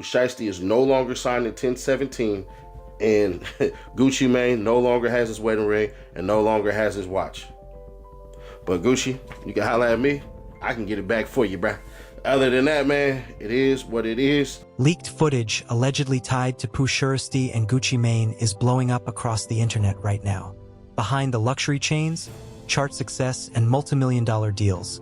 Pooh Shiesty is no longer signed in 1017, and Gucci Mane no longer has his wedding ring and no longer has his watch. But Gucci, you can holler at me. I can get it back for you, bruh. Other than that, man, it is what it is. Leaked footage allegedly tied to Pooh Shiesty and Gucci Mane is blowing up across the internet right now. Behind the luxury chains, chart success, and multi-million-dollar deals,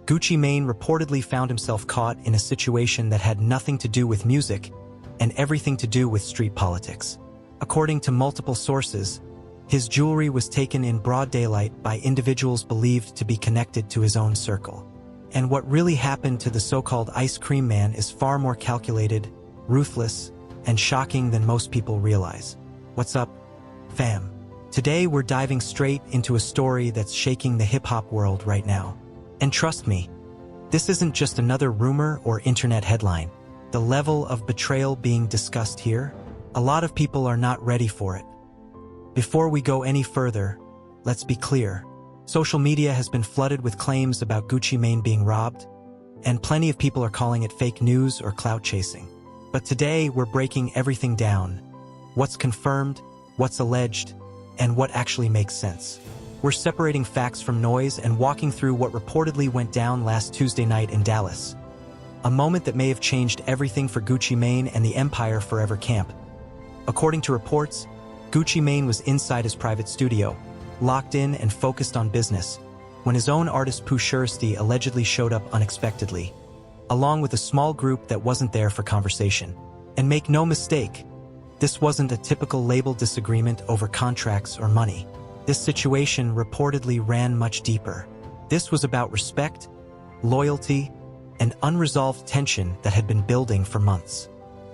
Gucci Mane reportedly found himself caught in a situation that had nothing to do with music and everything to do with street politics. According to multiple sources, his jewelry was taken in broad daylight by individuals believed to be connected to his own circle. And what really happened to the so-called ice cream man is far more calculated, ruthless, and shocking than most people realize. What's up, fam? Today we're diving straight into a story that's shaking the hip-hop world right now. And trust me, this isn't just another rumor or internet headline. The level of betrayal being discussed here, a lot of people are not ready for it. Before we go any further, let's be clear. Social media has been flooded with claims about Gucci Mane being robbed, and plenty of people are calling it fake news or clout chasing. But today, we're breaking everything down. What's confirmed, what's alleged, and what actually makes sense. We're separating facts from noise and walking through what reportedly went down last Tuesday night in Dallas. A moment that may have changed everything for Gucci Mane and the Empire Forever camp. According to reports, Gucci Mane was inside his private studio, locked in and focused on business, when his own artist Pooh Shiesty allegedly showed up unexpectedly, along with a small group that wasn't there for conversation. And make no mistake, this wasn't a typical label disagreement over contracts or money. This situation reportedly ran much deeper. This was about respect, loyalty, and unresolved tension that had been building for months.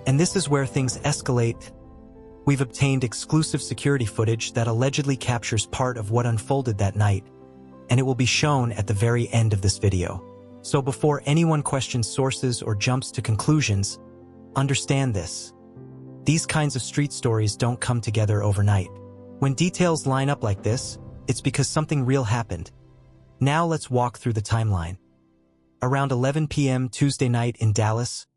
And this is where things escalate. We've obtained exclusive security footage that allegedly captures part of what unfolded that night, and it will be shown at the very end of this video. So before anyone questions sources or jumps to conclusions, understand this. These kinds of street stories don't come together overnight. When details line up like this, it's because something real happened. Now let's walk through the timeline. Around 11 p.m. Tuesday night in Dallas,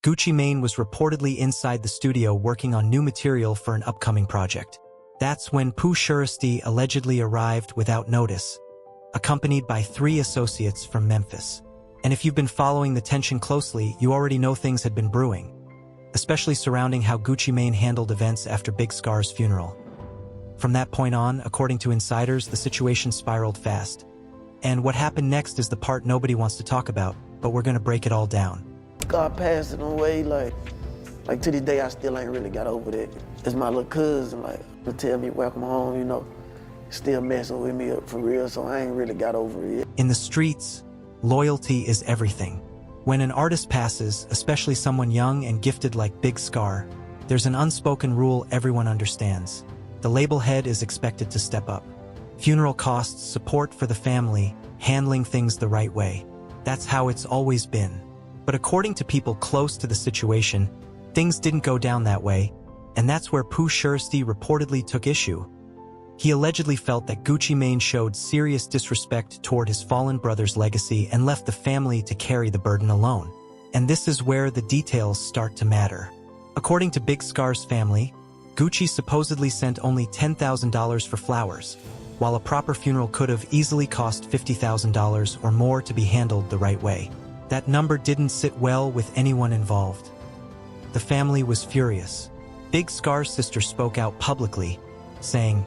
Gucci Mane was reportedly inside the studio working on new material for an upcoming project. That's when Pooh Shiesty allegedly arrived without notice, accompanied by 3 associates from Memphis. And if you've been following the tension closely, you already know things had been brewing, especially surrounding how Gucci Mane handled events after Big Scar's funeral. From that point on, according to insiders, the situation spiraled fast. And what happened next is the part nobody wants to talk about, but we're gonna break it all down. God passed it away, like to this day I still ain't really got over that. It's my little cousin, to tell me welcome home, still messing with me up for real, so I ain't really got over it yet. In the streets, loyalty is everything. When an artist passes, especially someone young and gifted like Big Scar, there's an unspoken rule everyone understands. The label head is expected to step up. Funeral costs, support for the family, handling things the right way. That's how it's always been. But according to people close to the situation, things didn't go down that way, and that's where Pooh Shiesty reportedly took issue. He allegedly felt that Gucci Mane showed serious disrespect toward his fallen brother's legacy and left the family to carry the burden alone. And this is where the details start to matter. According to Big Scar's family, Gucci supposedly sent only $10,000 for flowers, while a proper funeral could have easily cost $50,000 or more to be handled the right way. That number didn't sit well with anyone involved. The family was furious. Big Scar's sister spoke out publicly, saying,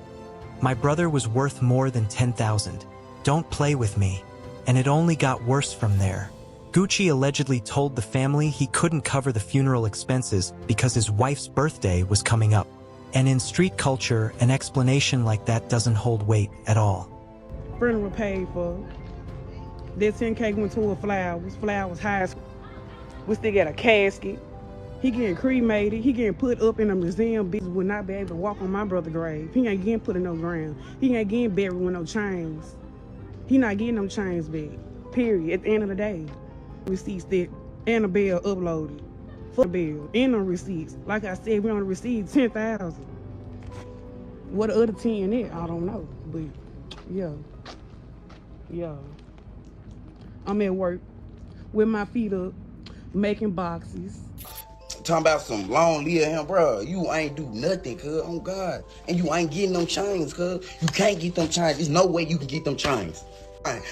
"My brother was worth more than $10,000. Don't play with me." And it only got worse from there. Gucci allegedly told the family he couldn't cover the funeral expenses because his wife's birthday was coming up. And in street culture, an explanation like that doesn't hold weight at all. Funeral paid for. That 10K went to a flowers. Flowers high. We still got a casket. He getting cremated. He getting put up in a museum. Bitches would not be able to walk on my brother's grave. He ain't getting put in no ground. He ain't getting buried with no chains. He not getting them chains back. Period. At the end of the day. Receipts that Annabelle uploaded. For the bill. And on receipts. Like I said, we on receipts 10,000. What the other 10 is, I don't know. But yeah. Yeah. I'm at work with my feet up, making boxes. talking about some long live him, bro. You ain't do nothing, cuz, on God. And you ain't getting them chains, cuz. You can't get them chains. There's no way you can get them chains.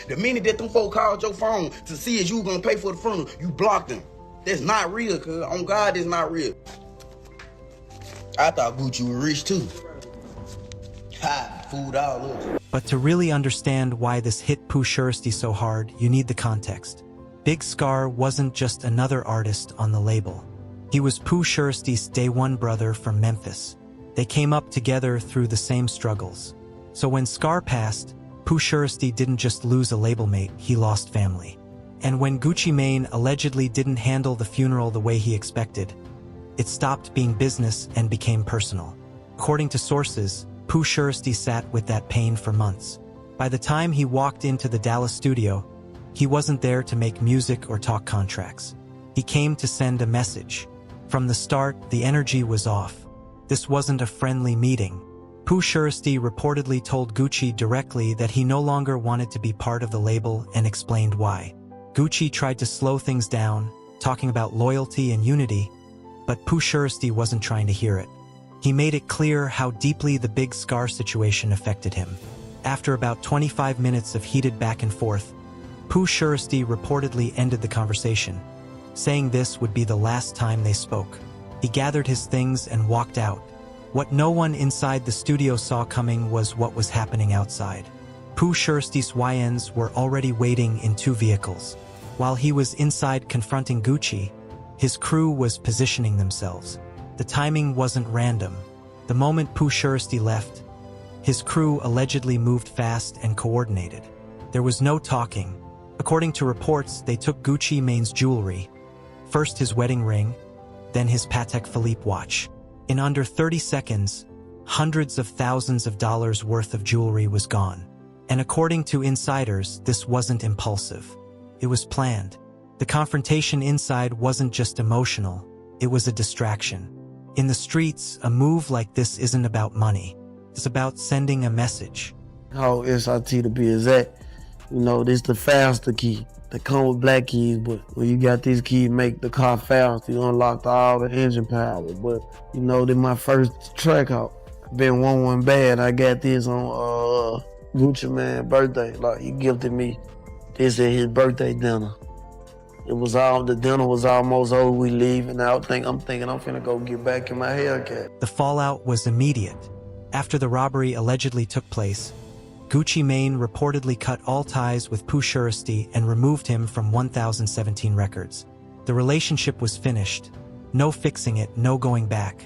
The minute that them folk called your phone to see if you were gonna pay for the funeral, you blocked them. That's not real, cuz. On God, that's not real. I thought Gucci was rich too. Ha, fooled all up. But to really understand why this hit Pooh Shiesty so hard, you need the context. Big Scar wasn't just another artist on the label. He was Pooh Shiesty's day one brother from Memphis. They came up together through the same struggles. So when Scar passed, Pooh Shiesty didn't just lose a label mate, he lost family. And when Gucci Mane allegedly didn't handle the funeral the way he expected, it stopped being business and became personal. According to sources, Pooh Shiesty sat with that pain for months. By the time he walked into the Dallas studio, he wasn't there to make music or talk contracts. He came to send a message. From the start, the energy was off. This wasn't a friendly meeting. Pooh Shiesty reportedly told Gucci directly that he no longer wanted to be part of the label and explained why. Gucci tried to slow things down, talking about loyalty and unity, but Pooh Shiesty wasn't trying to hear it. He made it clear how deeply the Big Scar situation affected him. After about 25 minutes of heated back and forth, Pooh Shiesty reportedly ended the conversation, saying this would be the last time they spoke. He gathered his things and walked out. What no one inside the studio saw coming was what was happening outside. Pooh Shiesty's YNs were already waiting in 2 vehicles. While he was inside confronting Gucci, his crew was positioning themselves. The timing wasn't random. The moment Pooh Shiesty left, his crew allegedly moved fast and coordinated. There was no talking. According to reports, they took Gucci Mane's jewelry. First his wedding ring, then his Patek Philippe watch. In under 30 seconds, hundreds of thousands of dollars worth of jewelry was gone. And according to insiders, this wasn't impulsive. It was planned. The confrontation inside wasn't just emotional, it was a distraction. In the streets, a move like this isn't about money. It's about sending a message. How SIT to be exact, you know, this the faster key. They come with black keys, but when you got these keys, make the car faster. You unlock all the engine power. But, you know, this my first track out. Been one bad. I got this on Gucci Mane's birthday. Like, he gifted me this at his birthday dinner. The dinner was almost over, we leaving. I'm thinking I'm finna go get back in my haircut. The fallout was immediate. After the robbery allegedly took place, Gucci Mane reportedly cut all ties with Pooh Shiesty and removed him from 1017 Records. The relationship was finished. No fixing it, no going back.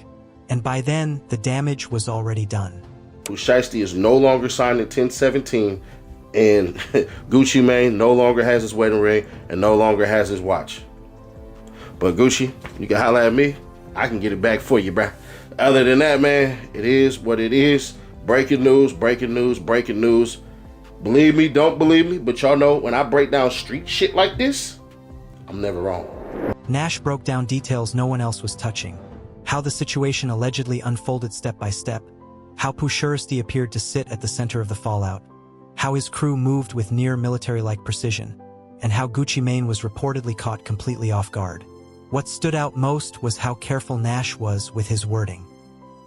And by then, the damage was already done. Pooh Shiesty is no longer signed in 1017, and Gucci Mane no longer has his wedding ring and no longer has his watch. But Gucci, you can holler at me. I can get it back for you, bruh. Other than that, man, it is what it is. Breaking news, breaking news, breaking news. Believe me, don't believe me, but y'all know when I break down street shit like this, I'm never wrong. Nash broke down details no one else was touching. How the situation allegedly unfolded step by step. How Pooh Shiesty appeared to sit at the center of the fallout. How his crew moved with near military-like precision. And how Gucci Mane was reportedly caught completely off guard. What stood out most was how careful Nash was with his wording.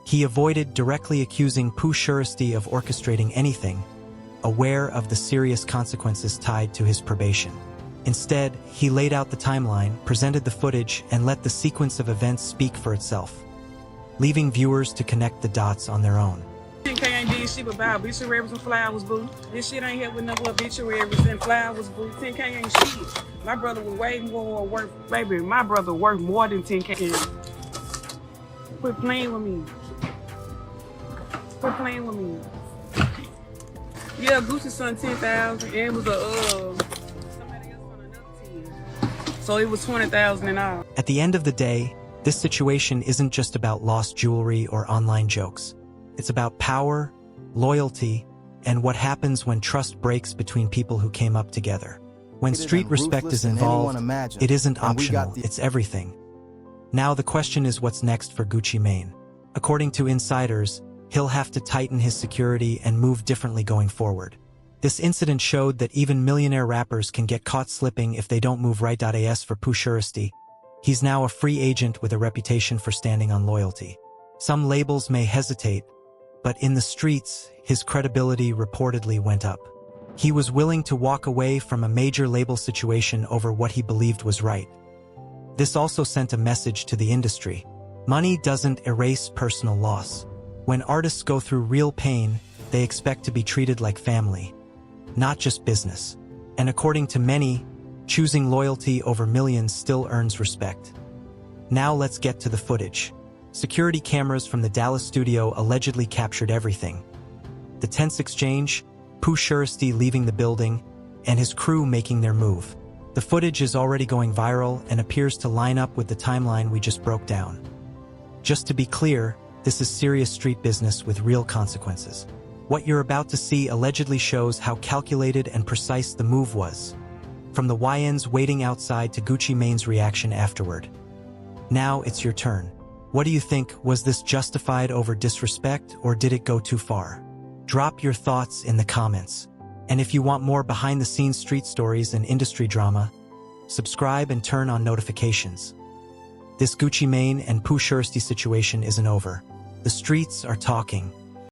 He avoided directly accusing Pooh Shiesty of orchestrating anything, aware of the serious consequences tied to his probation. Instead, he laid out the timeline, presented the footage, and let the sequence of events speak for itself, leaving viewers to connect the dots on their own. 10K ain't did shit but buy obituaries and flowers, boo. This shit ain't helping no obituaries and flowers, boo. 10K ain't shit. My brother was way more worth, baby, my brother worth more than 10K. Quit playing with me. Quit playing with me. Yeah, Gucci son 10,000, and it was somebody else on another 10. So it was 20,000 in all. At the end of the day, this situation isn't just about lost jewelry or online jokes. It's about power, loyalty, and what happens when trust breaks between people who came up together. When street respect is involved, it isn't optional, it's everything. Now the question is what's next for Gucci Mane. According to insiders, he'll have to tighten his security and move differently going forward. This incident showed that even millionaire rappers can get caught slipping if they don't move right. As for Pooh Shiesty, He's now a free agent with a reputation for standing on loyalty. Some labels may hesitate, but in the streets, his credibility reportedly went up. He was willing to walk away from a major label situation over what he believed was right. This also sent a message to the industry. Money doesn't erase personal loss. When artists go through real pain, they expect to be treated like family, not just business. And according to many, choosing loyalty over millions still earns respect. Now let's get to the footage. Security cameras from the Dallas studio allegedly captured everything. The tense exchange, Pooh Shiesty leaving the building, and his crew making their move. The footage is already going viral and appears to line up with the timeline we just broke down. Just to be clear, this is serious street business with real consequences. What you're about to see allegedly shows how calculated and precise the move was. From the YNs waiting outside to Gucci Mane's reaction afterward. Now it's your turn. What do you think? Was this justified over disrespect, or did it go too far? Drop your thoughts in the comments. And if you want more behind-the-scenes street stories and industry drama, subscribe and turn on notifications. This Gucci Mane and Pooh Shiesty situation isn't over. The streets are talking.